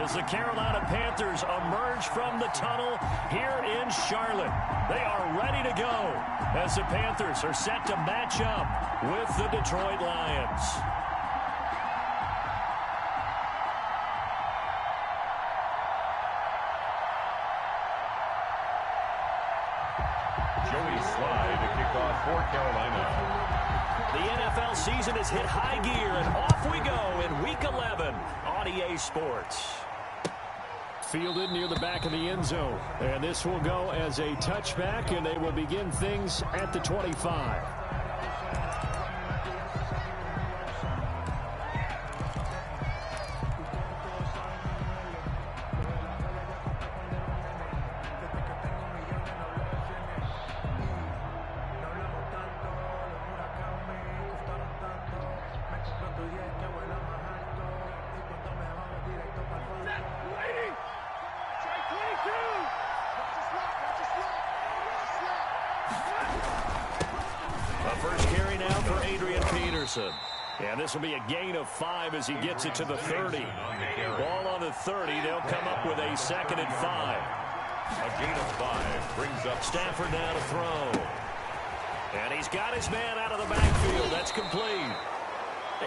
as the Carolina Panthers emerge from the tunnel here in Charlotte. They are ready to go as the Panthers are set to match up with the Detroit Lions. Joey Slye to kick off for Carolina. The NFL season has hit high gear, and off we go in Week 11 on EA Sports. Fielded near the back of the end zone. And this will go as a touchback, and they will begin things at the 25. And this will be a gain of 5 as he gets it to the 30. Ball on the 30. They'll come up with a 2nd and 5. A gain of 5 brings up Stafford now to throw. And he's got his man out of the backfield. That's complete.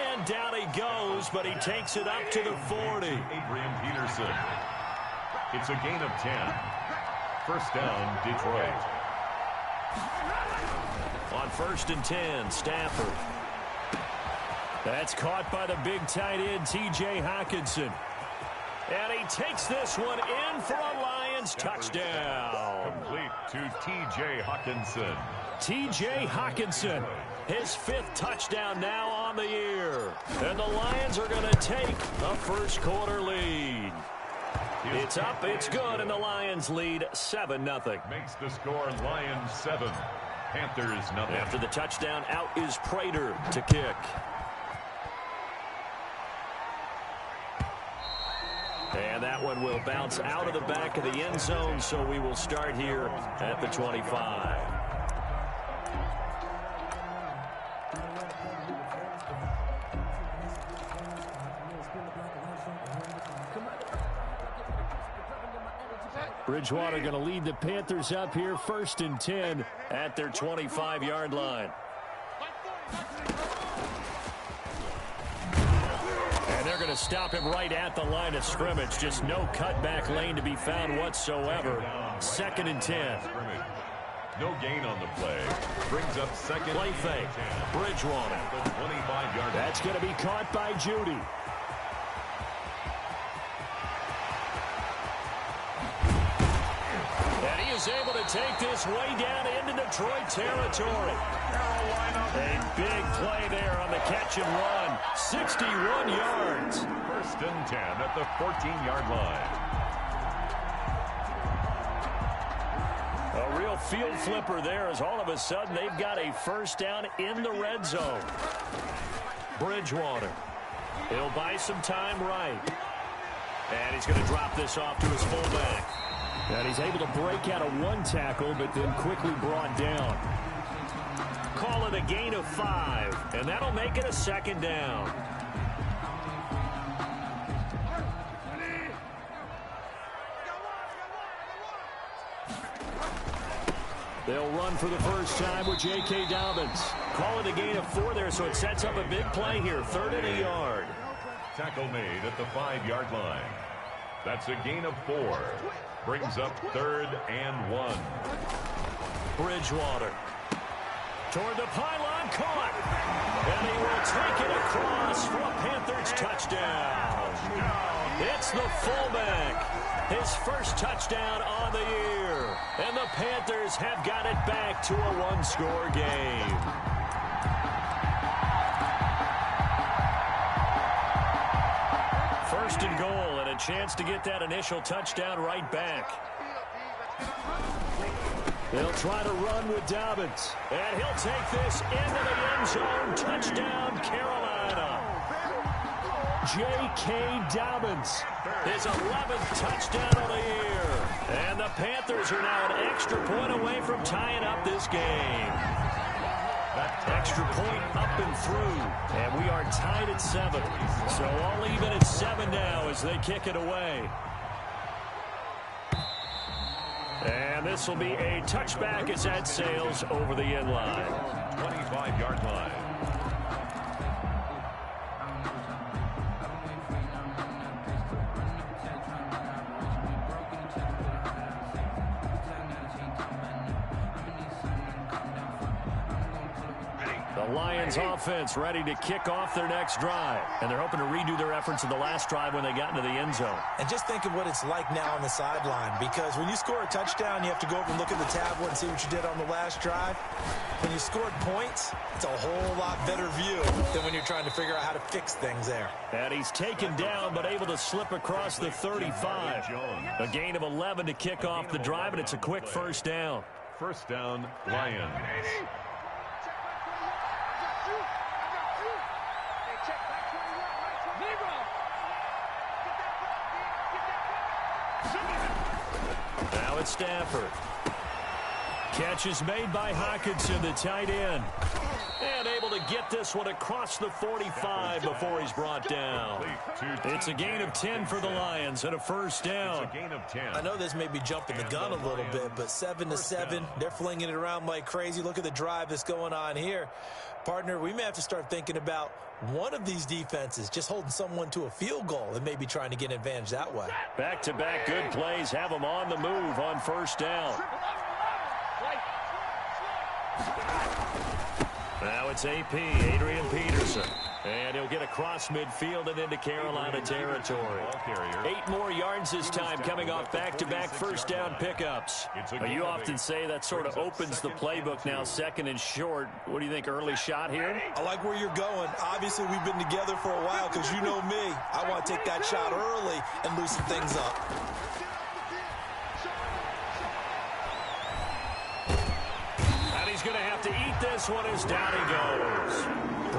And down he goes, but he takes it up to the 40. Adrian Peterson. It's a gain of 10. First down, Detroit. On 1st and 10, Stafford. That's caught by the big tight end, T.J. Hockenson. And he takes this one in for a Lions touchdown. Complete to T.J. Hockenson. T.J. Hockenson, his 5th touchdown now on the year. And the Lions are going to take a first-quarter lead. It's up, it's good, and the Lions lead 7-0. Makes the score Lions 7, Panthers 0. After the touchdown, out is Prater to kick. And that one will bounce out of the back of the end zone, so we will start here at the 25. Bridgewater going to lead the Panthers up here, 1st and 10 at their 25-yard line. They're going to stop him right at the line of scrimmage. Just no cutback lane to be found whatsoever. 2nd and 10. No gain on the play. Brings up 2nd. Play fake. Bridgewater. 25-yard. That's going to be caught by Judy. And he is able to take this way down into Detroit territory. A big play there on the catch and run. 61 yards. 1st and 10 at the 14-yard line. A real field flipper there as all of a sudden they've got a first down in the red zone. Bridgewater. He'll buy some time right. And he's going to drop this off to his fullback. And he's able to break out of 1 tackle, but then quickly brought down. Call it a gain of 5, and that'll make it a 2nd down. They'll run for the first time with J.K. Dobbins. Call it a gain of 4 there, so it sets up a big play here. 3rd and a yard. Tackle made at the 5-yard line. That's a gain of 4. Brings up 3rd and 1. Bridgewater. Toward the pylon, caught. And he will take it across for a Panthers touchdown. It's the fullback. His first touchdown on the year. And the Panthers have got it back to a 1-score game. First and goal, and a chance to get that initial touchdown right back. They'll try to run with Dobbins. And he'll take this into the end zone. Touchdown, Carolina. J.K. Dobbins, his 11th touchdown of the year. And the Panthers are now an extra point away from tying up this game. Extra point up and through. And we are tied at 7. So all even at 7 now as they kick it away. And this will be a touchback as that sails over the end line. 25-yard line. The Lions offense ready to kick off their next drive. And they're hoping to redo their efforts in the last drive when they got into the end zone. And just think of what it's like now on the sideline, because when you score a touchdown, you have to go over and look at the tablet and see what you did on the last drive. When you scored points, it's a whole lot better view than when you're trying to figure out how to fix things there. And he's taken down but able to slip across the 35. A gain of 11 to kick off the drive, and it's a quick first down. First down, Lions. Now it's Stafford. Catch is made by Hawkinson, the tight end. And able to get this one across the 45 before he's brought down. It's a gain of 10 for the Lions and a first down. It's a gain of 10. I know this may be jumping the gun a little bit, but 7-7, they're flinging it around like crazy. Look at the drive that's going on here. Partner, we may have to start thinking about one of these defenses just holding someone to a field goal and maybe trying to get an advantage that way. Back-to-back good plays have them on the move on first down. Now it's AP, Adrian Peterson. And he'll get across midfield and into Carolina territory. 8 more yards this time coming off back-to-back first down pickups. You often say that sort of opens the playbook now, second and short. What do you think, early shot here? I like where you're going. Obviously, we've been together for a while because you know me. I want to take that shot early and loosen things up. He's going to have to eat this one as down he goes.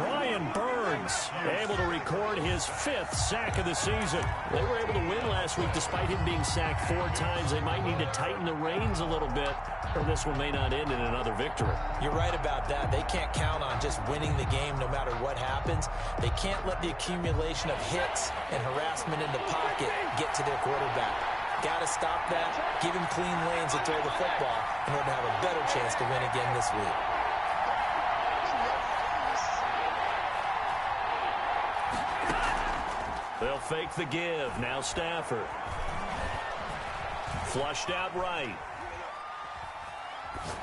Brian Burns able to record his 5th sack of the season. They were able to win last week despite him being sacked 4 times. They might need to tighten the reins a little bit, or this one may not end in another victory. You're right about that. They can't count on just winning the game no matter what happens. They can't let the accumulation of hits and harassment in the pocket get to their quarterback. Got to stop that, give him clean lanes to throw the football in order to have a better chance to win again this week. They'll fake the give. Now Stafford. Flushed out right.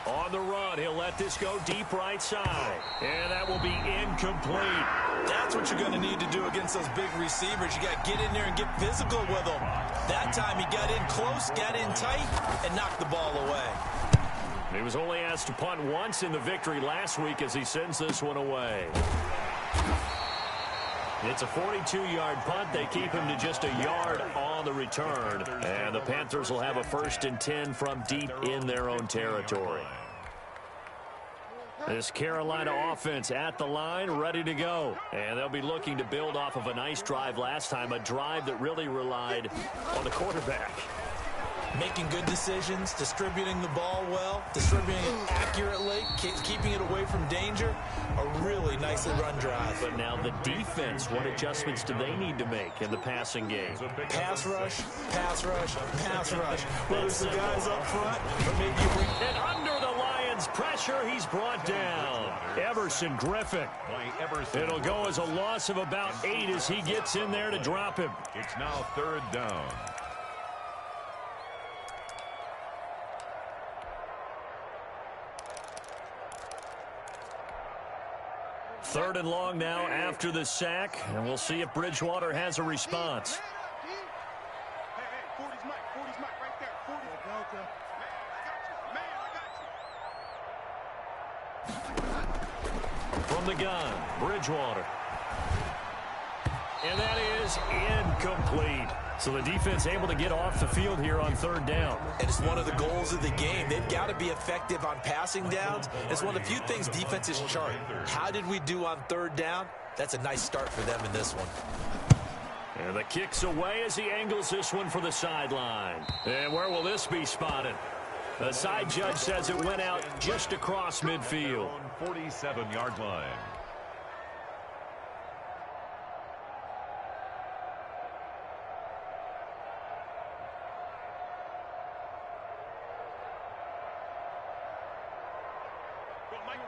On the run, he'll let this go deep right side. And that will be incomplete. That's what you're going to need to do against those big receivers. You got to get in there and get physical with them. That time he got in close, got in tight, and knocked the ball away. He was only asked to punt once in the victory last week as he sends this one away. It's a 42-yard punt. They keep him to just a yard on the return. And the Panthers will have a 1st and 10 from deep in their own territory. This Carolina offense at the line, ready to go. And they'll be looking to build off of a nice drive last time, a drive that really relied on the quarterback. Making good decisions, distributing the ball well, distributing it accurately, keeping it away from danger. A really nicely run drive. But now the defense, what adjustments do they need to make in the passing game? Pass rush, pass rush, pass rush. Whether it's the guys up front or maybe you bring... And under the Lions' pressure, he's brought down. Everson Griffin. It'll go as a loss of about 8 as he gets in there to drop him. It's now 3rd down. Third and long now after the sack, and we'll see if Bridgewater has a response. From the gun, Bridgewater. And that is incomplete. So the defense able to get off the field here on 3rd down. And it's one of the goals of the game. They've got to be effective on passing downs. It's one of the few things defenses chart. How did we do on 3rd down? That's a nice start for them in this one. And the kick's away as he angles this one for the sideline. And where will this be spotted? The side judge says it went out just across midfield. 47-yard line.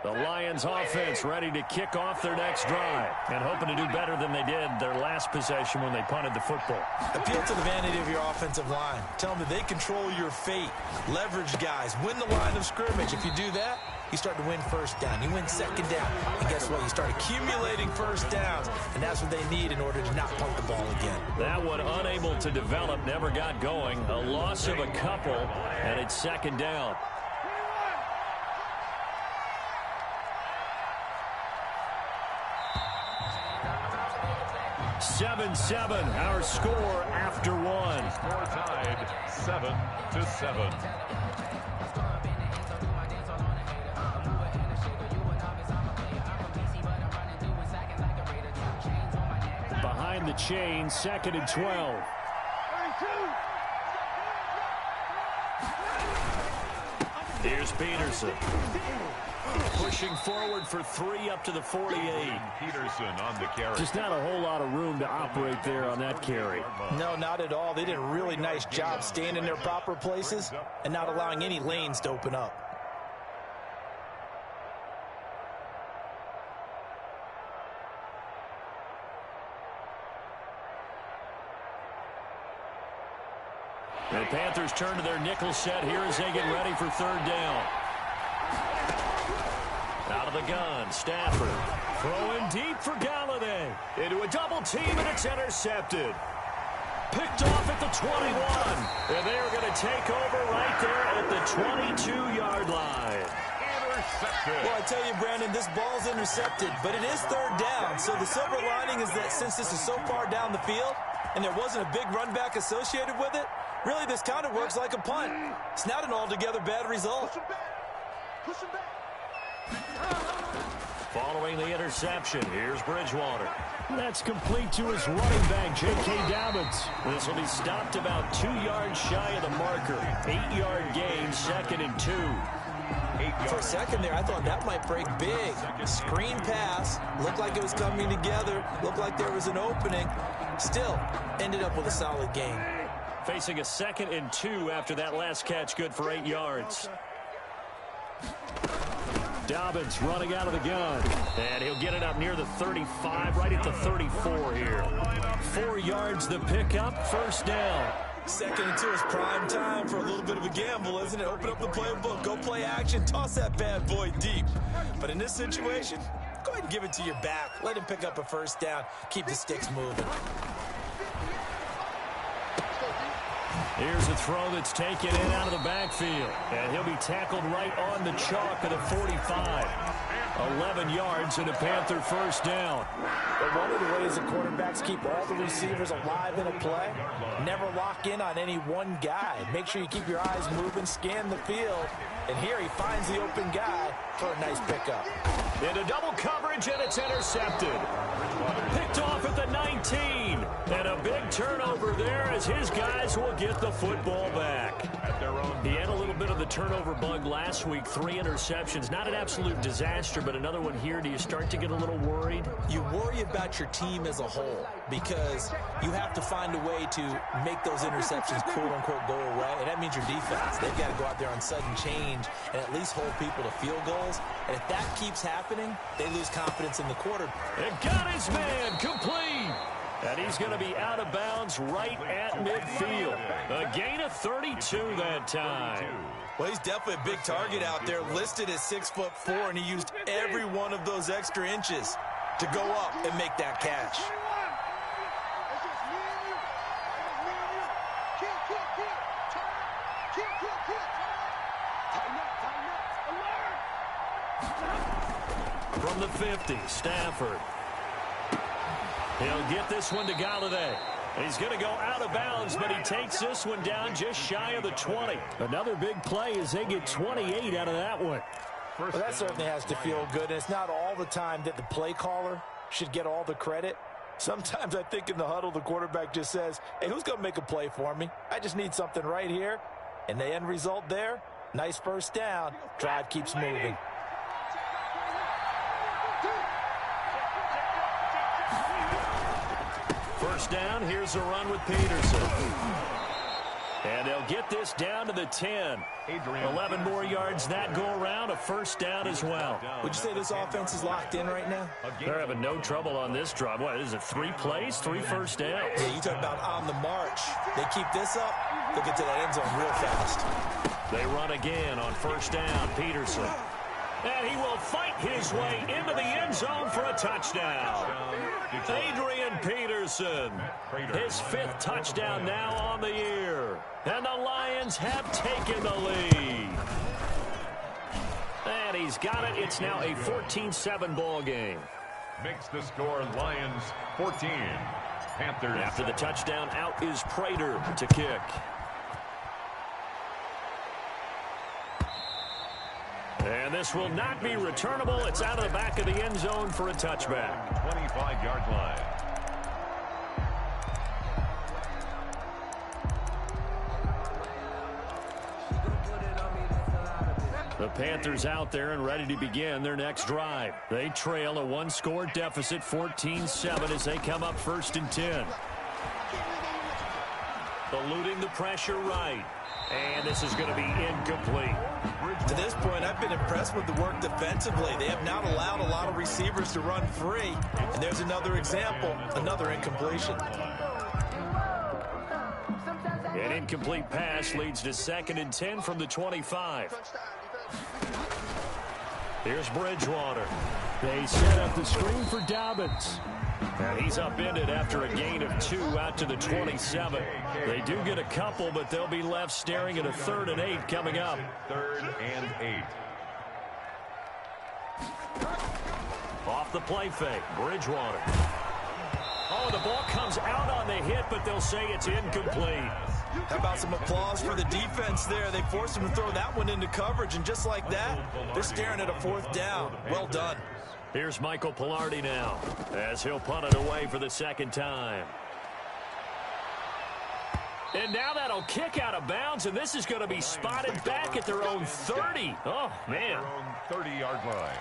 The Lions offense ready to kick off their next drive and hoping to do better than they did their last possession when they punted the football. Appeal to the vanity of your offensive line. Tell them that they control your fate. Leverage guys. Win the line of scrimmage. If you do that, you start to win first down. You win second down. And guess what? You start accumulating first downs. And that's what they need in order to not punt the ball again. That one unable to develop, never got going. A loss of a couple, and it's second down. 7-7, our score after one. Score tied 7-7. Behind the chain, 2nd and 12. Here's Peterson. Pushing forward for 3 up to the 48. Peterson on the carry. Just not a whole lot of room to operate there on that carry. No, not at all. They did a really nice job staying in their proper places and not allowing any lanes to open up. The Panthers turn to their nickel set here as they get ready for 3rd down. Out of the gun, Stafford throwing deep for Galladay. Into a double team, and it's intercepted. Picked off at the 21. And they're going to take over right there at the 22-yard line. Intercepted. Well, I tell you, Brandon, this ball's intercepted, but it is 3rd down. So the silver lining is that since this is so far down the field and there wasn't a big run back associated with it, really this kind of works like a punt. It's not an altogether bad result. Push him back. Following the interception, here's Bridgewater. That's complete to his running back, J.K. Dobbins. This will be stopped about 2 yards shy of the marker. 8-yard gain, 2nd and 2. For a second there, I thought that might break big. Screen pass. Looked like it was coming together. Looked like there was an opening. Still, ended up with a solid gain. Facing a 2nd and 2 after that last catch, good for 8 yards. Dobbins running out of the gun. And he'll get it up near the 35, right at the 34 here. 4 yards the pickup, 1st down. 2nd and 2 is prime time for a little bit of a gamble, isn't it? Open up the playbook, go play action, toss that bad boy deep. But in this situation, go ahead and give it to your back. Let him pick up a 1st down. Keep the sticks moving. Here's a throw that's taken in out of the backfield. And he'll be tackled right on the chalk of the 45. 11 yards and a Panther 1st down. But one of the ways the quarterbacks keep all the receivers alive in a play, never lock in on any one guy. Make sure you keep your eyes moving, scan the field. And here he finds the open guy for a nice pickup. Into double coverage, and it's intercepted. Picked off at the 19. And a big turnover there as his guys will get the football back. He had a little bit of the turnover bug last week. 3 interceptions. Not an absolute disaster, but another one here. Do you start to get a little worried? You worry about your team as a whole because you have to find a way to make those interceptions quote-unquote go away, and that means your defense. They've got to go out there on sudden change and at least hold people to field goals. And if that keeps happening, they lose confidence in the quarter. And got his man complete. And he's going to be out of bounds right at midfield. A gain of 32 that time. Well, he's definitely a big target out there, listed as 6'4", and he used every one of those extra inches to go up and make that catch. From the 50, Stafford. He'll get this one to Galladay. He's going to go out of bounds, but he takes this one down just shy of the 20. Another big play as they get 28 out of that one. Well, that certainly has to feel good, and it's not all the time that the play caller should get all the credit. Sometimes I think in the huddle, the quarterback just says, hey, who's going to make a play for me? I just need something right here. And the end result there, Nice first down. Drive keeps moving. First down, here's a run with Peterson. And they'll get this down to the 10. 11 more yards that go around, a first down as well. Would you say this offense is locked in right now? They're having no trouble on this drive. What is it, 3 plays, 3 first downs? Yeah, you talk about on the march. They keep this up, they'll get to that end zone real fast. They run again on first down, Peterson. And he will fight his way into the end zone for a touchdown. Adrian Peterson, his 5th touchdown now on the year. And the Lions have taken the lead. And he's got it. It's now a 14-7 ball game. Makes the score Lions 14. Panthers. After the touchdown, out is Prater to kick. And this will not be returnable. It's out of the back of the end zone for a touchback. 25-yard line. The Panthers out there and ready to begin their next drive. They trail a 1-score deficit, 14-7, as they come up 1st and 10. Eluding the pressure right. And this is going to be incomplete. To this point, I've been impressed with the work defensively. They have not allowed a lot of receivers to run free. And there's another example, another incompletion. An incomplete pass leads to 2nd and 10 from the 25. Here's Bridgewater. They set up the screen for Dobbins. And he's upended after a gain of 2 out to the 27. They do get a couple, but they'll be left staring at a 3rd and 8 coming up. 3rd and 8. Off the play fake, Bridgewater. Oh, the ball comes out on the hit, but they'll say it's incomplete. How about some applause for the defense there? They forced him to throw that one into coverage, and just like that, they're staring at a 4th down. Well done. Here's Michael Pilardi now, as he'll punt it away for the 2nd time. And now that'll kick out of bounds, and this is going to be spotted back at their own 30. Oh, man. Their own 30-yard line.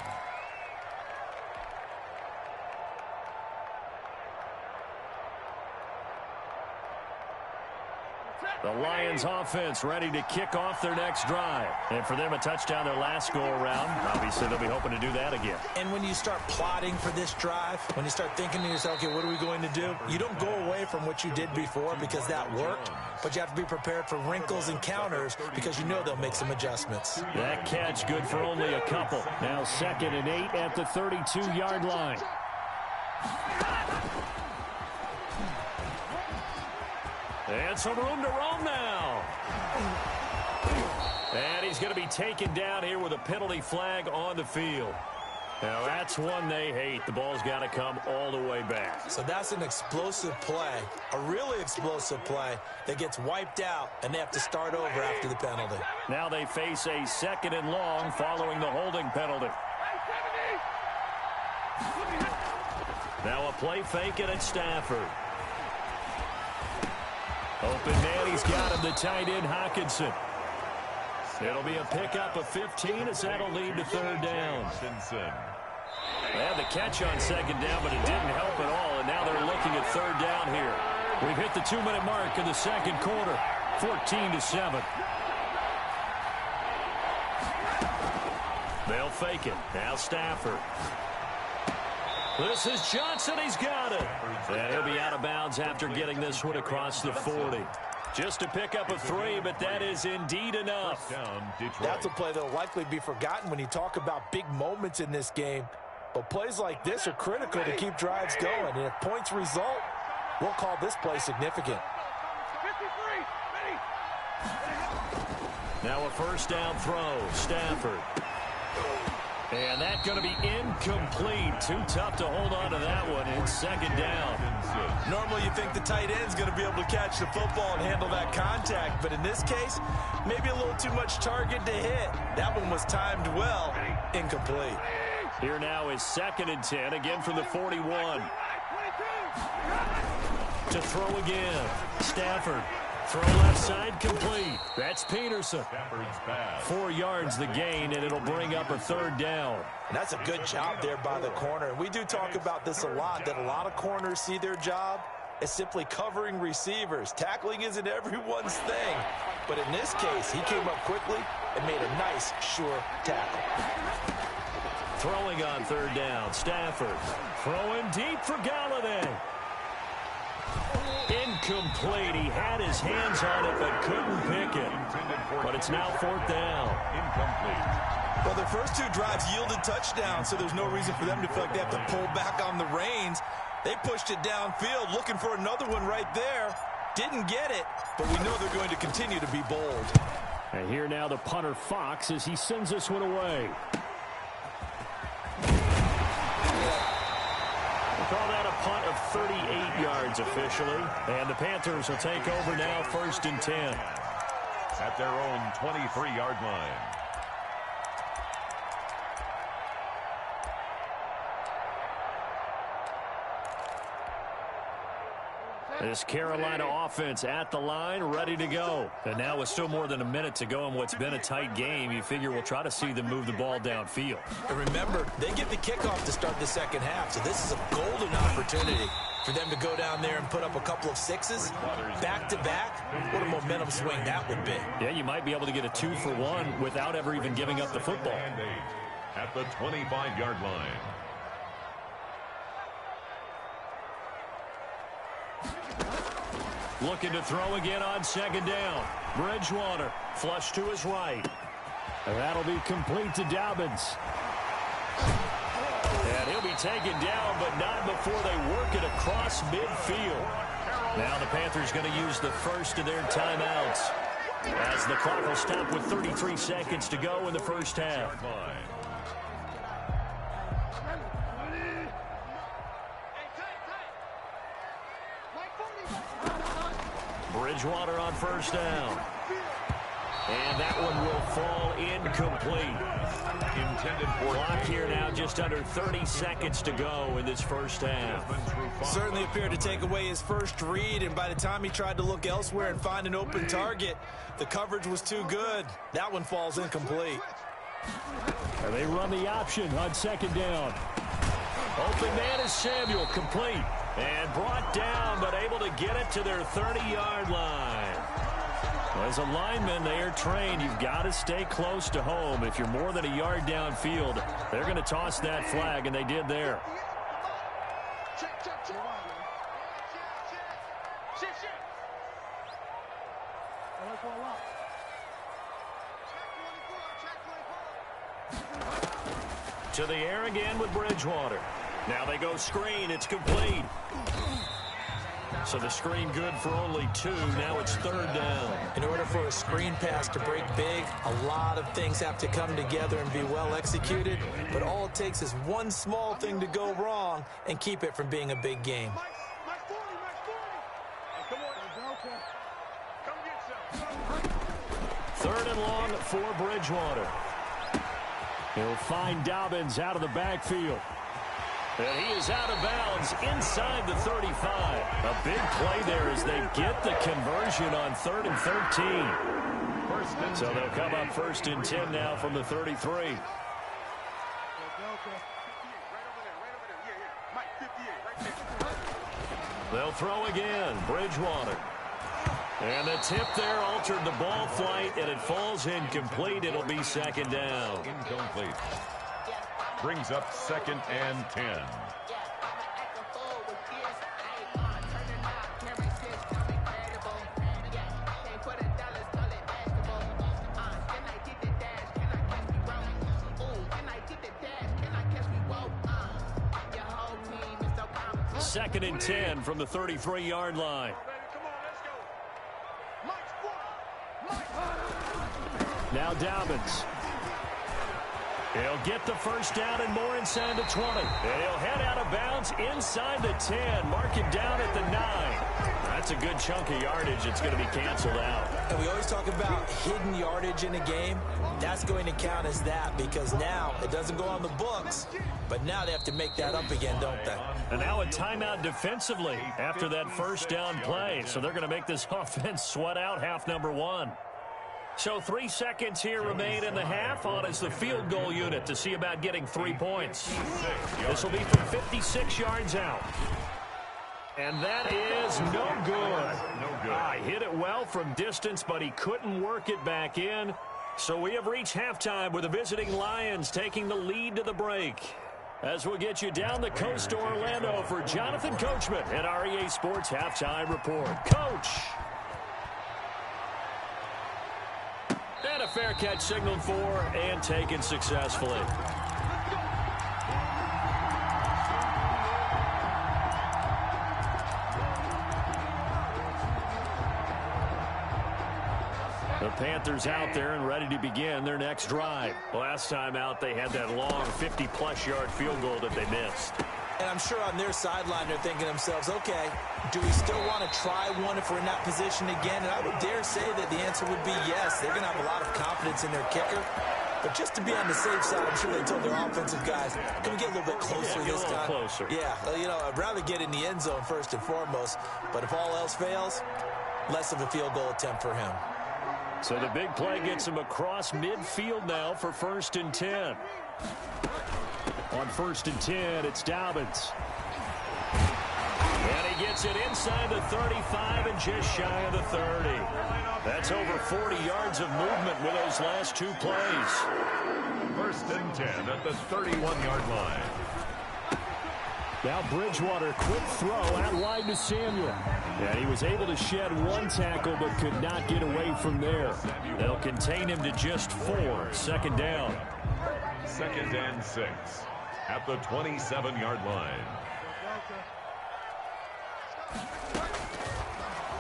The Lions offense ready to kick off their next drive. And for them, a touchdown their last go-around. Obviously, they'll be hoping to do that again. And when you start plotting for this drive, when you start thinking to yourself, okay, what are we going to do? You don't go away from what you did before because that worked, but you have to be prepared for wrinkles and counters because you know they'll make some adjustments. That catch good for only a couple. Now 2nd and 8 at the 32-yard line. And some room to roam now. And he's going to be taken down here with a penalty flag on the field. Now, that's one they hate. The ball's got to come all the way back. So that's an explosive play, a really explosive play that gets wiped out, and they have to start over after the penalty. Now they face a 2nd and long following the holding penalty. Now a play fake it at Stafford. Open man, he's got him, the tight end, Hockenson. It'll be a pickup of 15 as that'll lead to 3rd down. They had the catch on 2nd down, but it didn't help at all, and now they're looking at 3rd down here. We've hit the 2-minute mark in the 2nd quarter, 14-7. They'll fake it. Now Stafford. This is Johnson. He's got it. And he'll be out of bounds after getting this one across the 40. Just a pickup of 3, but that is indeed enough. That's a play that will likely be forgotten when you talk about big moments in this game. But plays like this are critical to keep drives going. And if points result, we'll call this play significant. Now a 1st down throw. Stafford. And that's going to be incomplete. Too tough to hold on to that one. It's 2nd down. Normally you think the tight end's going to be able to catch the football and handle that contact. But in this case, maybe a little too much target to hit. That one was timed well. Incomplete. Here now is 2nd and 10. Again from the 41. To throw again. Stafford. Throw left side complete. That's Peterson. 4 yards the gain, and it'll bring up a 3rd down. And that's a good job there by the corner. And we do talk about this a lot, that a lot of corners see their job as simply covering receivers. Tackling isn't everyone's thing. But in this case, he came up quickly and made a nice, sure tackle. Throwing on 3rd down, Stafford. Throwing deep for Galladay. Incomplete. He had his hands on it but couldn't pick it. But it's now 4th down. Incomplete. Well, their first 2 drives yielded touchdowns, so there's no reason for them to feel like they have to pull back on the reins. They pushed it downfield, looking for another one right there. Didn't get it, but we know they're going to continue to be bold. And here now the punter Fox as he sends this one away. Call that a punt of 38 yards officially. And the Panthers will take over now 1st and 10. At their own 23-yard line. This Carolina offense at the line, ready to go. And now with still more than a minute to go in what's been a tight game, you figure we'll try to see them move the ball downfield. And remember, they get the kickoff to start the second half, so this is a golden opportunity for them to go down there and put up a couple of 6s back-to-back. What a momentum swing that would be. Yeah, you might be able to get a 2-for-1 without ever even giving up the football. At the 25-yard line. Looking to throw again on 2nd down. Bridgewater flush to his right. And that'll be complete to Dobbins. And he'll be taken down, but not before they work it across midfield. Now the Panthers going to use the first of their timeouts as the clock will stop with 33 seconds to go in the first half. Bridgewater on 1st down. And that one will fall incomplete. Intended for clock here now, just under 30 seconds to go in this first half. Certainly appeared to take away his first read, and by the time he tried to look elsewhere and find an open target, the coverage was too good. That one falls incomplete. And they run the option on 2nd down. Open man is Samuel, complete. And brought down, but able to get it to their 30-yard line. As a lineman, they are trained. You've got to stay close to home. If you're more than a yard downfield, they're going to toss that flag, and they did there. To the air again with Bridgewater. Now they go screen. It's complete. So the screen good for only 2. Now it's 3rd down. In order for a screen pass to break big, a lot of things have to come together and be well executed. But all it takes is one small thing to go wrong and keep it from being a big game. 3rd and long for Bridgewater. He'll find Dobbins out of the backfield. And he is out of bounds inside the 35. A big play there as they get the conversion on 3rd and 13. So they'll come up 1st and 10 now from the 33. They'll throw again. Bridgewater. And the tip there altered the ball flight, and it falls incomplete. It'll be 2nd down. Incomplete. Brings up 2nd and 10. Second and 10 from the 33-yard line. Now Dobbins. He'll get the first down and more inside the 20. And he'll head out of bounds inside the 10. Mark him down at the 9. That's a good chunk of yardage that's going to be canceled out. And we always talk about hidden yardage in a game. That's going to count as that because now it doesn't go on the books, but now they have to make that up again, don't they? And now a timeout defensively after that first down play. So they're going to make this offense sweat out half number one. So 3 seconds here remain in the half. On is the field goal unit to see about getting 3 points. This will be from 56 yards out. And that is no good. Hit it well from distance, but he couldn't work it back in. So we have reached halftime with the visiting Lions taking the lead to the break. As we'll get you down the coast to Orlando for Jonathan Coachman at our EA Sports Halftime Report. Coach. And a fair catch signaled for and taken successfully. The Panthers out there and ready to begin their next drive. Last time out, they had that long 50-plus yard field goal that they missed. And I'm sure on their sideline they're thinking to themselves, okay, do we still want to try one if we're in that position again? And I would dare say that the answer would be yes. They're going to have a lot of confidence in their kicker. But just to be on the safe side, I'm sure they told their offensive guys, can we get a little bit closer this time? Closer. Yeah, you know, I'd rather get in the end zone first and foremost. But if all else fails, less of a field goal attempt for him. So the big play gets him across midfield now for 1st and 10. On 1st and 10, it's Dobbins. And he gets it inside the 35 and just shy of the 30. That's over 40 yards of movement with those last 2 plays. 1st and 10 at the 31-yard line. Now Bridgewater, quick throw out wide to Samuel. And he was able to shed 1 tackle but could not get away from there. They'll contain him to just 4. 2nd down. 2nd and 6 at the 27-yard line.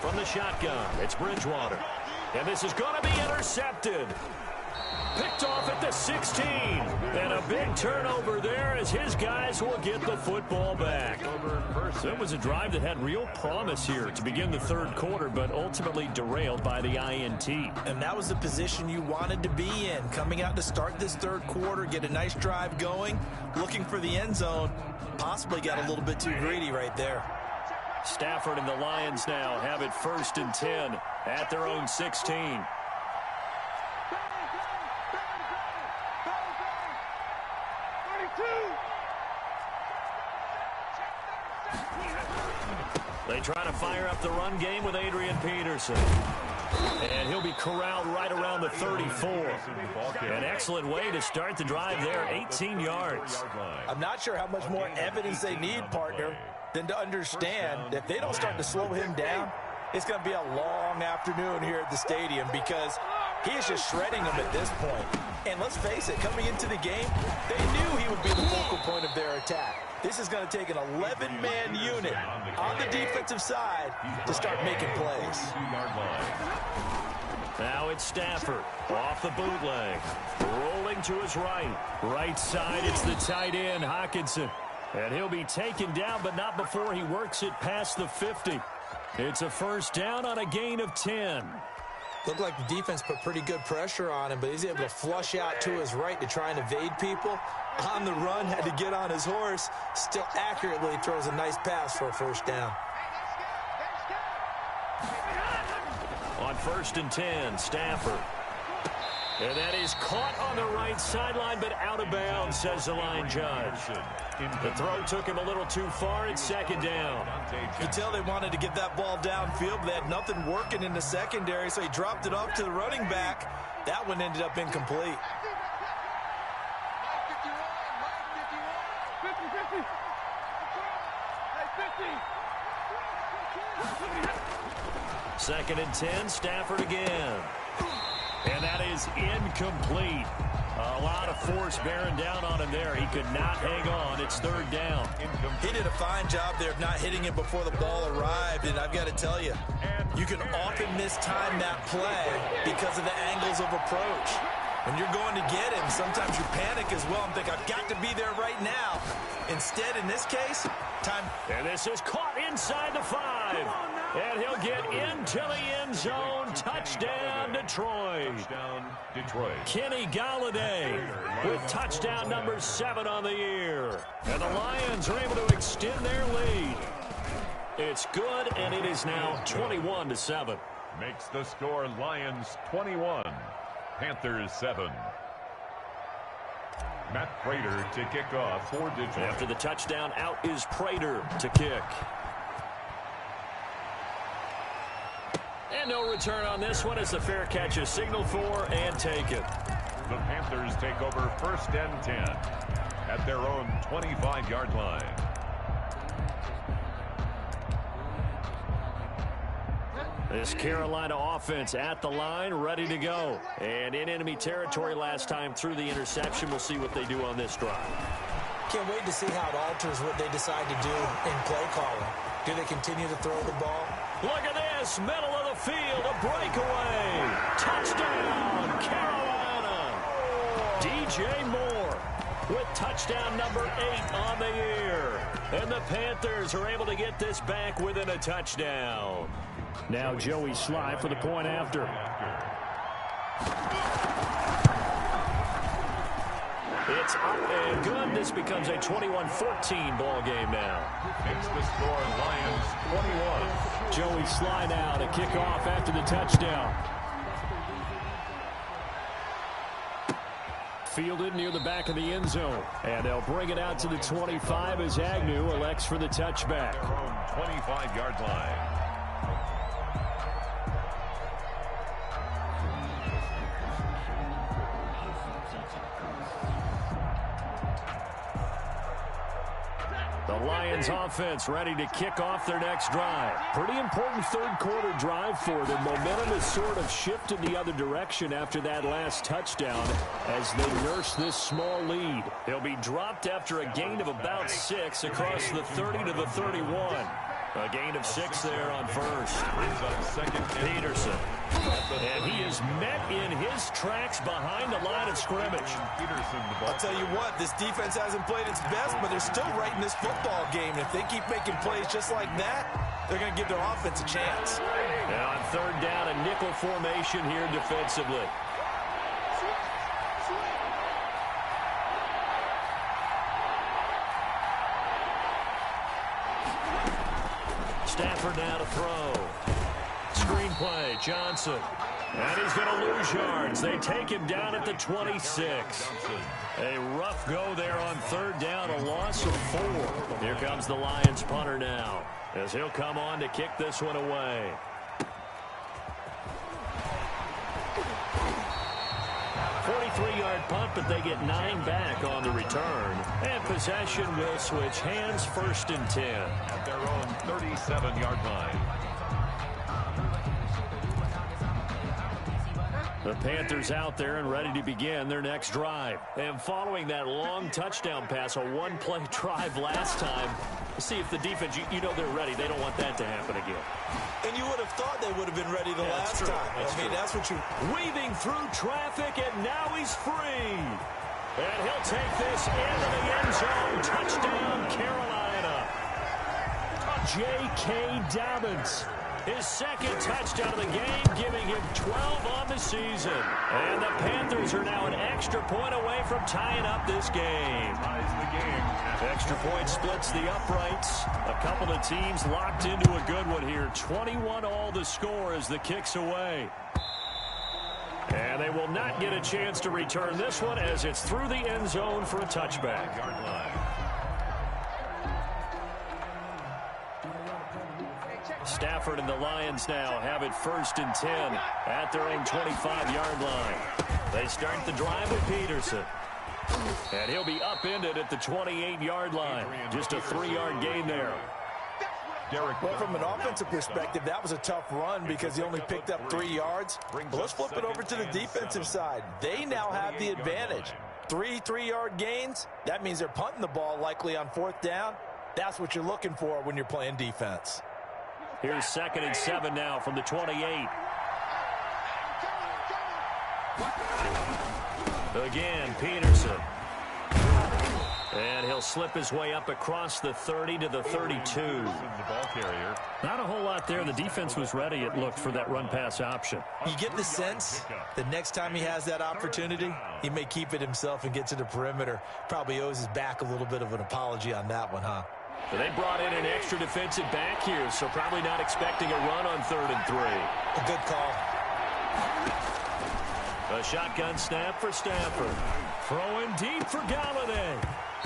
From the shotgun, it's Bridgewater. And this is going to be intercepted. Picked off at the 16. And a big turnover there as his guys will get the football back. So it was a drive that had real promise here to begin the 3rd quarter, but ultimately derailed by the INT. And that was the position you wanted to be in. Coming out to start this 3rd quarter, get a nice drive going, looking for the end zone. Possibly got a little bit too greedy right there. Stafford and the Lions now have it 1st and 10 at their own 16. They try to fire up the run game with Adrian Peterson. And he'll be corralled right around the 34. An excellent way to start the drive there, 18 yards. I'm not sure how much more evidence they need, partner, than to understand that if they don't start to slow him down, it's going to be a long afternoon here at the stadium because he is just shredding them at this point. And let's face it, coming into the game, they knew he would be the focal point of their attack. This is going to take an 11-man unit on the defensive side to start making plays. Now it's Stafford off the bootleg. Rolling to his right. Right side, it's the tight end, Hockenson. And he'll be taken down, but not before he works it past the 50. It's a 1st down on a gain of 10. Looked like the defense put pretty good pressure on him, but he's able to flush out to his right to try and evade people. On the run, had to get on his horse. Still accurately throws a nice pass for a 1st down. On 1st and 10, Stafford. And that is caught on the right sideline, but out of bounds, says the line judge. The throw took him a little too far. It's 2nd down. You can tell they wanted to get that ball downfield, but they had nothing working in the secondary, so he dropped it off to the running back. That one ended up incomplete. 2nd and 10, Stafford again. And that is incomplete. A lot of force bearing down on him there. He could not hang on. It's 3rd down. He did a fine job there of not hitting him before the ball arrived. And I've got to tell you, you can often mistime that play because of the angles of approach. When you're going to get him, sometimes you panic as well and think, I've got to be there right now. Instead, in this case, time. And this is caught inside the 5. And he'll get into the end zone. Touchdown, Detroit. Touchdown, Detroit. Kenny Golladay with touchdown number 7 on the year. And the Lions are able to extend their lead. It's good, and it is now 21-7. Makes the score Lions 21, Panthers 7. Matt Prater to kick off for Detroit. After the touchdown, out is Prater to kick. And no return on this one as the fair catch is signaled for and taken. The Panthers take over 1st and 10 at their own 25-yard line. This Carolina offense at the line, ready to go. And in enemy territory last time through the interception. We'll see what they do on this drive. Can't wait to see how it alters what they decide to do in play calling. Do they continue to throw the ball? Look at this, middle of the field, a breakaway. Touchdown, Carolina. DJ Moore with touchdown number 8 on the year. And the Panthers are able to get this back within a touchdown. Now Joey Sly for the point after. It's up and good. This becomes a 21-14 ball game now. Makes the score Lions 21. Joey Sly now to kick off after the touchdown. Fielded near the back of the end zone. And they'll bring it out to the 25 as Agnew elects for the touchback. Their own 25-yard line. The Lions offense ready to kick off their next drive. Pretty important third quarter drive for them. Momentum has sort of shifted the other direction after that last touchdown as they nurse this small lead. They'll be dropped after a gain of about 6 across the 30 to the 31. A gain of 6 there on first. Brings up second. Peterson. And he is met in his tracks behind the line of scrimmage. Peterson, the ball. I'll tell you what, this defense hasn't played its best, but they're still right in this football game. And if they keep making plays just like that, they're going to give their offense a chance. And on third down, a nickel formation here defensively. Stafford now to throw. Screenplay, Johnson. And he's going to lose yards. They take him down at the 26. A rough go there on third down, a loss of 4. Here comes the Lions punter now as he'll come on to kick this one away. Yard punt, but they get 9 back on the return. And possession will switch hands, 1st and 10. At their own 37-yard line. The Panthers out there and ready to begin their next drive. And following that long touchdown pass, a one-play drive last time, see if the defense, you know they're ready. They don't want that to happen again. And you would have thought they would have been ready the last time. That's what you... Weaving through traffic, and now he's free. And he'll take this into the end zone. Touchdown, Carolina. J.K. Dobbins. His second touchdown of the game, giving him 12 on the season. And the Panthers are now an extra point away from tying up this game. Ties the game. Extra point splits the uprights. A couple of teams locked into a good one here. 21 all the score as the kick's away. And they will not get a chance to return this one as it's through the end zone for a touchback. Yard line. Stafford and the Lions now have it 1st and 10 at their own 25-yard line. They start the drive with Peterson. And he'll be upended at the 28-yard line. Just a 3-yard gain there. Well, from an offensive perspective, that was a tough run because he only picked up 3 yards. But let's flip it over to the defensive side. They now have the advantage. 3 3-yard gains, that means they're punting the ball likely on 4th down. That's what you're looking for when you're playing defense. Here's 2nd and 7 now from the 28. Again, Peterson. And he'll slip his way up across the 30 to the 32. Not a whole lot there. The defense was ready, it looked, for that run-pass option. You get the sense that next time he has that opportunity, he may keep it himself and get to the perimeter. Probably owes his back a little bit of an apology on that one, huh? So they brought in an extra defensive back here, so probably not expecting a run on 3rd and 3. A good call. A shotgun snap for Stafford. Throwing deep for Galladay.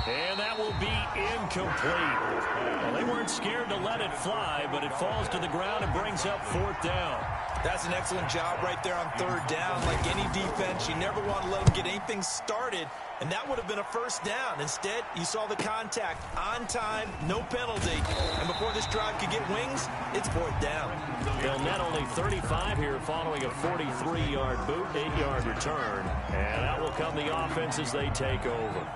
And that will be incomplete. Well, they weren't scared to let it fly, but it falls to the ground and brings up 4th down. That's an excellent job right there on 3rd down. Like any defense, you never want to let them get anything started, and that would have been a 1st down. Instead, you saw the contact on time, no penalty, and before this drive could get wings, it's 4th down. They'll net only 35 here following a 43-yard boot, 8-yard return, and that will come the offense as they take over.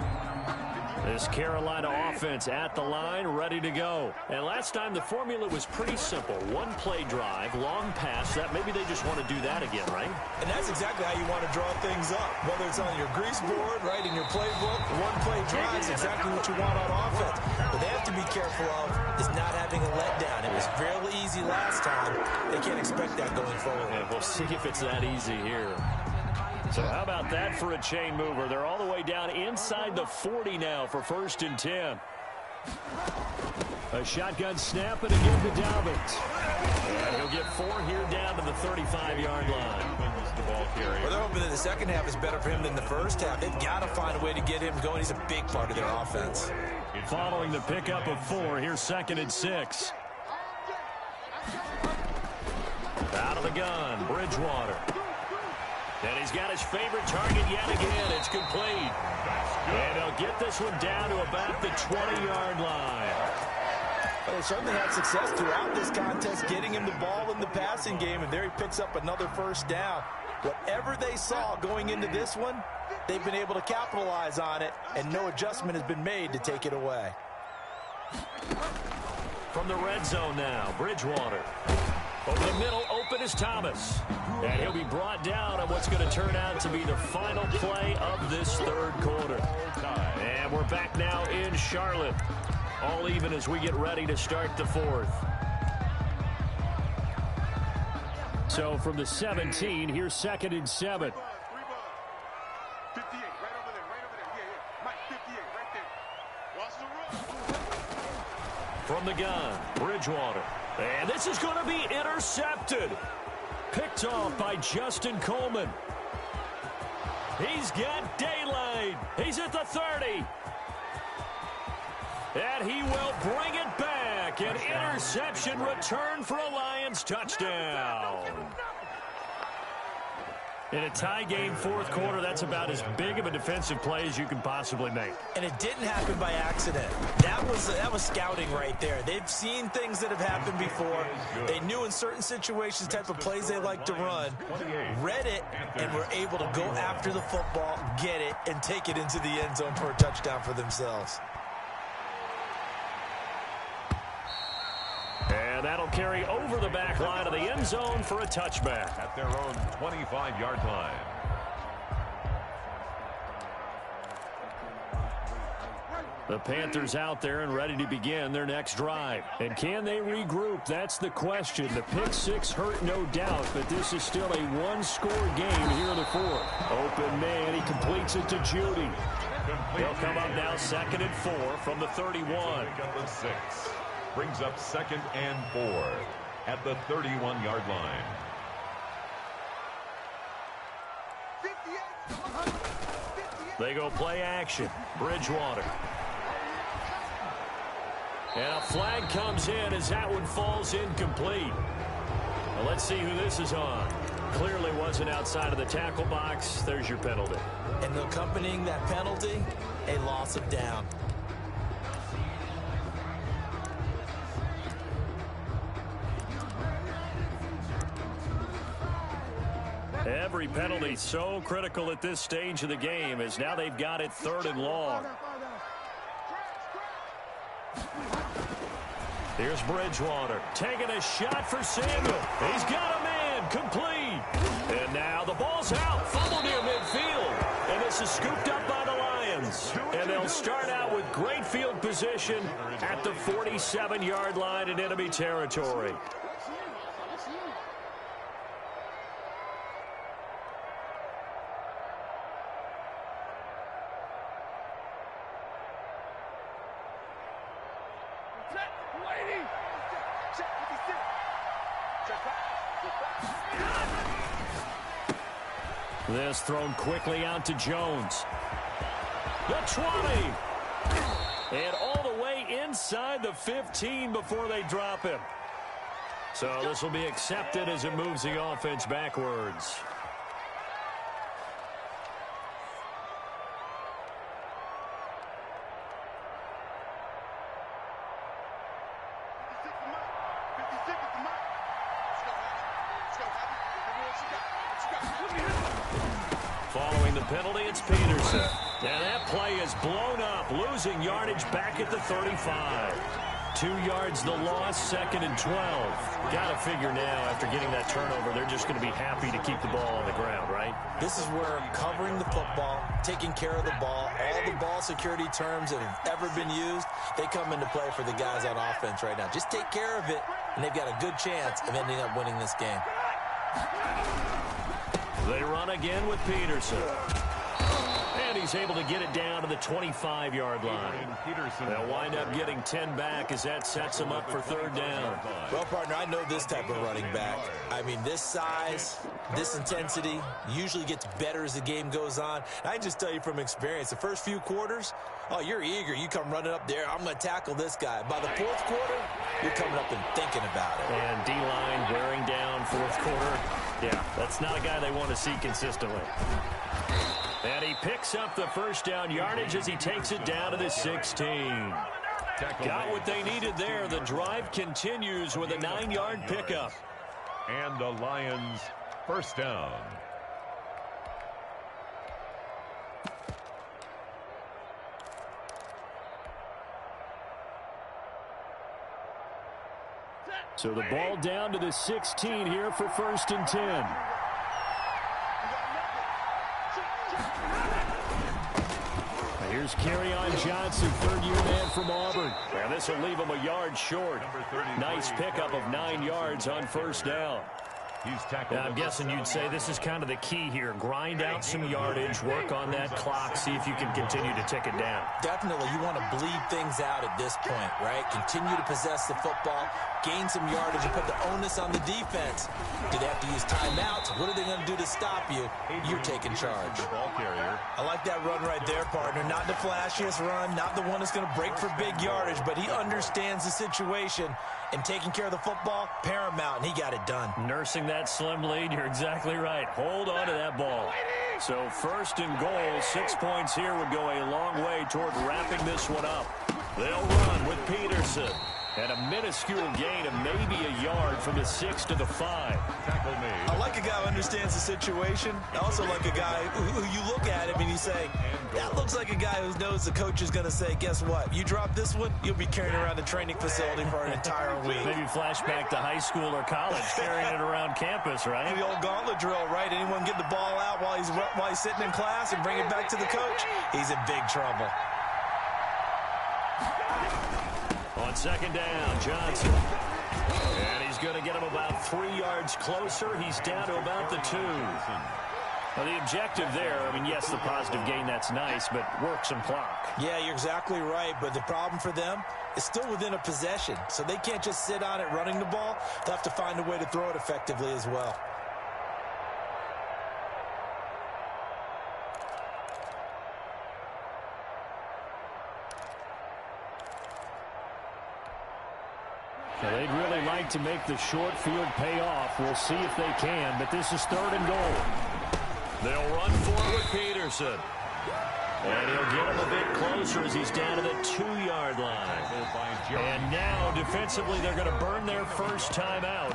This Carolina offense at the line, ready to go. And last time, the formula was pretty simple. One-play drive, long pass. That maybe they just want to do that again, right? And that's exactly how you want to draw things up. Whether it's on your grease board, right, in your playbook, one-play drive is exactly what you want on offense. What they have to be careful of is not having a letdown. It was fairly easy last time. They can't expect that going forward. And we'll see if it's that easy here. So how about that for a chain mover? They're all the way down inside the 40 now for 1st and 10. A shotgun snap and again to Dobbins. And he'll get 4 here down to the 35-yard line. Well, they're hoping that the second half is better for him than the first half. They've got to find a way to get him going. He's a big part of their offense. Following the pickup of 4, here's 2nd and 6. Out of the gun, Bridgewater. And he's got his favorite target yet again. It's complete. And he'll get this one down to about the 20-yard line. Well, they certainly had success throughout this contest, getting him the ball in the passing game, and there he picks up another 1st down. Whatever they saw going into this one, they've been able to capitalize on it, and no adjustment has been made to take it away. From the red zone now, Bridgewater. Over the middle, open is Thomas. And he'll be brought down on what's going to turn out to be the final play of this 3rd quarter. And we're back now in Charlotte. All even as we get ready to start the 4th. So from the 17, here's 2nd and 7. 58, right over there, Yeah. Mike, 58, right there. Watch the run. From the gun, Bridgewater. And this is going to be intercepted. Picked off by Justin Coleman. He's got daylight. He's at the 30. And he will bring it back. An interception return for a Lions touchdown. In a tie game 4th quarter, that's about as big of a defensive play as you can possibly make. And it didn't happen by accident. That was scouting right there. They've seen things that have happened before. They knew in certain situations the type of plays they like to run, read it, and were able to go after the football, get it, and take it into the end zone for a touchdown for themselves. And that'll carry over the back line of the end zone for a touchback. At their own 25-yard line. The Panthers out there and ready to begin their next drive. And can they regroup? That's the question. The pick 6 hurt, no doubt, but this is still a one-score game here in the 4th. Open man, he completes it to Judy. They'll come up now 2nd and 4 from the 31. Brings up 2nd and 4 at the 31-yard line. 58. They go play action. Bridgewater. And a flag comes in as that one falls incomplete. Well, let's see who this is on. Clearly wasn't outside of the tackle box. There's your penalty. And accompanying that penalty, a loss of down. Every penalty so critical at this stage of the game as now they've got it 3rd and long. Here's Bridgewater taking a shot for Samuel. He's got a man complete. And now the ball's out. Fumble near midfield. And this is scooped up by the Lions. And And they'll start out with great field position at the 47-yard line in enemy territory. This thrown quickly out to Jones. The 20. And all the way inside the 15 before they drop him. So this will be accepted as it moves the offense backwards. Following the penalty, it's Peterson. And that play is blown up, losing yardage back at the 35. 2 yards the loss, 2nd and 12. Got to figure now, after getting that turnover, they're just going to be happy to keep the ball on the ground, right? This is where covering the football, taking care of the ball, all the ball security terms that have ever been used, they come into play for the guys on offense right now. Just take care of it, and they've got a good chance of ending up winning this game. They run again with Peterson. And he's able to get it down to the 25-yard line. They'll wind up getting 10 back as that sets them up for 3rd down. Well, partner, I know this type of running back. I mean, this size, this intensity usually gets better as the game goes on. And I can just tell you from experience, the first few quarters, oh, you're eager. You come running up there, I'm going to tackle this guy. By the 4th quarter, you're coming up and thinking about it. And D-line wearing down 4th quarter. Yeah, that's not a guy they want to see consistently. And he picks up the first down yardage as he takes it down to the 16. Got what they needed there. The drive continues with a 9-yard pickup. And the Lions first down. So the ball down to the 16 here for 1st and 10. Here's Kerryon Johnson, 3rd-year man from Auburn. And this will leave him a yard short. Nice pickup of 9 yards on 1st down. Now, I'm guessing you'd say this is kind of the key here. Grind out some yardage, work on that clock, see if you can continue to tick it down. Definitely, you want to bleed things out at this point, right? Continue to possess the football, gain some yardage, and put the onus on the defense. Do they have to use timeouts? What are they going to do to stop you? You're taking charge. I like that run right there, partner. Not the flashiest run, not the one that's going to break for big yardage, but he understands the situation, and taking care of the football, paramount, and he got it done. Nursing that slim lead, you're exactly right. Hold on to that ball. So 1st and goal, 6 points here would go a long way toward wrapping this one up. They'll run with Peterson. And a minuscule gain of maybe a yard from the 6 to the 5. I like a guy who understands the situation. I also like a guy who you look at him and you say, that looks like a guy who knows the coach is going to say, guess what? You drop this one, you'll be carrying around the training facility for an entire week. Maybe flashback to high school or college, carrying it around campus, right? The old gauntlet drill, right? Anyone get the ball out while he's sitting in class and bring it back to the coach? He's in big trouble. On 2nd down, Johnson. And he's going to get him about 3 yards closer. He's down to about the 2. Well, the objective there, I mean, yes, the positive gain, that's nice, but work some clock. Yeah, you're exactly right, but the problem for them is still within a possession, so they can't just sit on it running the ball. They'll have to find a way to throw it effectively as well. Now, they'd really like to make the short field pay off. We'll see if they can, but this is 3rd and goal. They'll run for it with Peterson. And he'll get him a bit closer as he's down to the 2-yard line. And now, defensively, they're going to burn their first time out.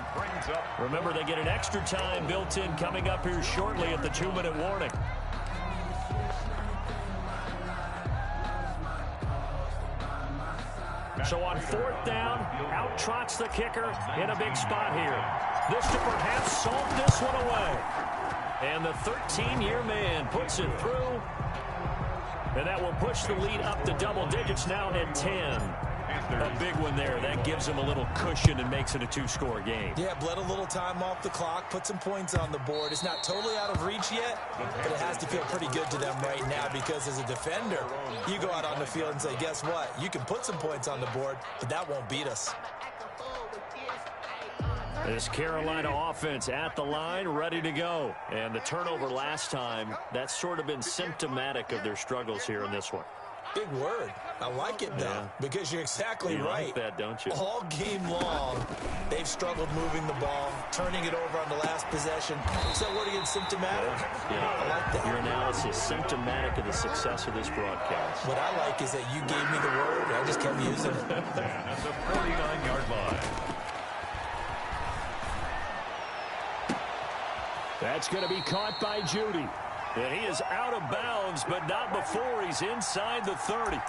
Remember, they get an extra time built in coming up here shortly at the 2-minute warning. So on 4th down, out trots the kicker in a big spot here. This to perhaps solve this one away. And the 13-year man puts it through. And that will push the lead up to double digits now at 10. A big one there. That gives them a little cushion and makes it a two-score game. Yeah, bled a little time off the clock, put some points on the board. It's not totally out of reach yet, but it has to feel pretty good to them right now because as a defender, you go out on the field and say, guess what? You can put some points on the board, but that won't beat us. This Carolina offense at the line, ready to go. And the turnover last time, that's sort of been symptomatic of their struggles here in this one. Big word. I like it, though, because you're exactly right. You like that, don't you? All game long, they've struggled moving the ball, turning it over on the last possession. Is that word again, symptomatic? Yeah. I like that. Your analysis, symptomatic of the success of this broadcast. What I like is that you gave me the word, and I just kept using it. At the 49-yard line. That's going to be caught by Judy. And he is out of bounds, but not before he's inside the 30.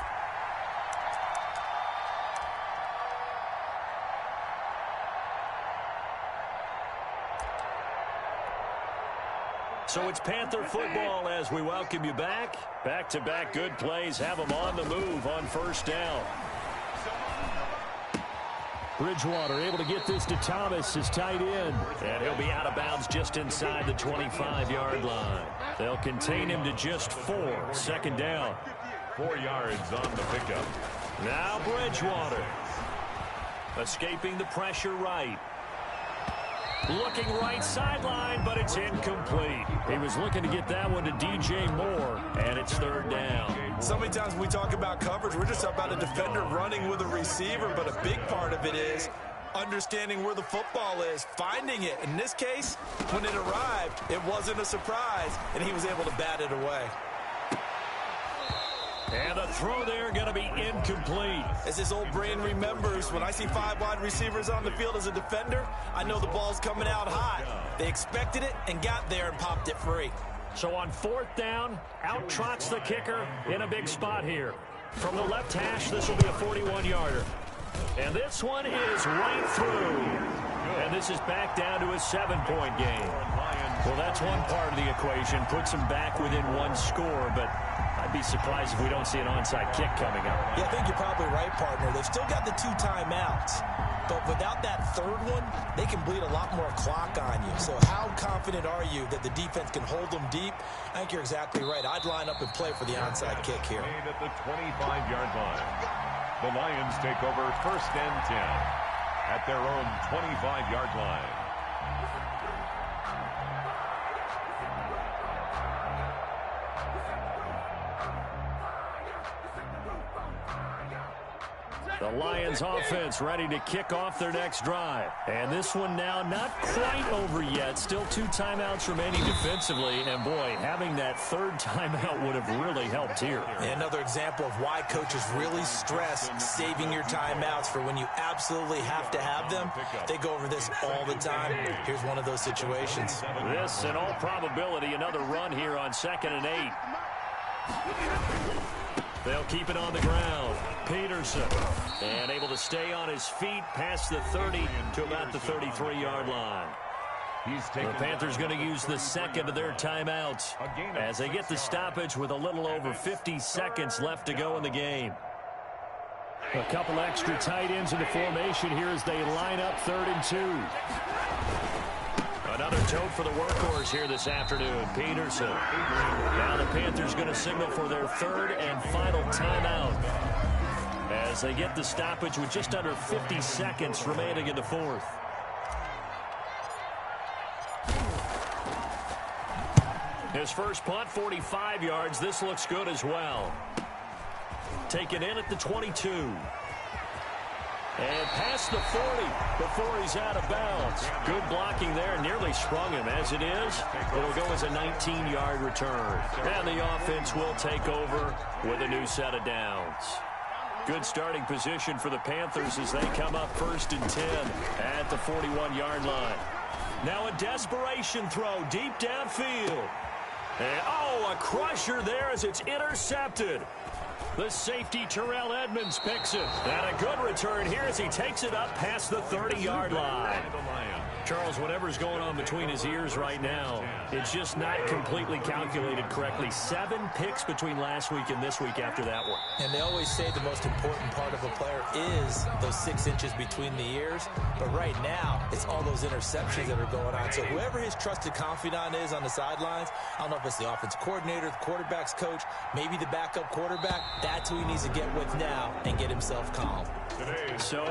So it's Panther football as we welcome you back. Back-to-back good plays have them on the move on first down. Bridgewater able to get this to Thomas, his tight end. And he'll be out of bounds just inside the 25-yard line. They'll contain him to just 4. Second down. 4 yards on the pickup. Now Bridgewater. Escaping the pressure right. Looking right sideline, but it's incomplete. He was looking to get that one to DJ Moore, and it's third down. So many times when we talk about coverage, we're just about a defender running with a receiver, but a big part of it is understanding where the football is, finding it. In this case, when it arrived, it wasn't a surprise, and he was able to bat it away. And the throw there going to be incomplete. As his old brain remembers, when I see 5 wide receivers on the field as a defender, I know the ball's coming out hot. They expected it and got there and popped it free. So on fourth down, out trots the kicker in a big spot here. From the left hash, this will be a 41-yarder. And this one is right through. And this is back down to a 7-point game. Well, that's one part of the equation. Puts them back within 1 score, but I'd be surprised if we don't see an onside kick coming up. Yeah, I think you're probably right, partner. They've still got the 2 timeouts. But without that third one, they can bleed a lot more clock on you. So how confident are you that the defense can hold them deep? I think you're exactly right. I'd line up and play for the onside kick here. Made at the 25-yard line. The Lions take over first and 10 at their own 25-yard line. The Lions offense ready to kick off their next drive. And this one now not quite over yet. Still 2 timeouts remaining defensively. And boy, having that third timeout would have really helped here. Another example of why coaches really stress saving your timeouts for when you absolutely have to have them. They go over this all the time. Here's one of those situations. This, in all probability, another run here on 2nd and 8. They'll keep it on the ground. Peterson, and able to stay on his feet past the 30 to about the 33-yard line. The Panthers going to use the second of their timeouts as they get the stoppage with a little over 50 seconds left to go in the game. A couple extra tight ends in the formation here as they line up 3rd and 2. Another tote for the workhorse here this afternoon, Peterson. Now the Panthers going to signal for their 3rd and final timeout as they get the stoppage with just under 50 seconds remaining in the 4th. His first punt, 45 yards. This looks good as well. Taken in at the 22. And past the 40 before he's out of bounds. Good blocking there. Nearly sprung him. As it is, it'll go as a 19-yard return. And the offense will take over with a new set of downs. Good starting position for the Panthers as they come up 1st and 10 at the 41-yard line. Now a desperation throw deep downfield. And, oh, a crusher there as it's intercepted. The safety, Terrell Edmonds, picks it. And a good return here as he takes it up past the 30-yard line. Charles, whatever's going on between his ears right now, it's just not completely calculated correctly. 7 picks between last week and this week after that one. And they always say the most important part of a player is those 6 inches between the ears. But right now, it's all those interceptions that are going on. So whoever his trusted confidant is on the sidelines, I don't know if it's the offense coordinator, the quarterback's coach, maybe the backup quarterback, that's who he needs to get with now and get himself calm. So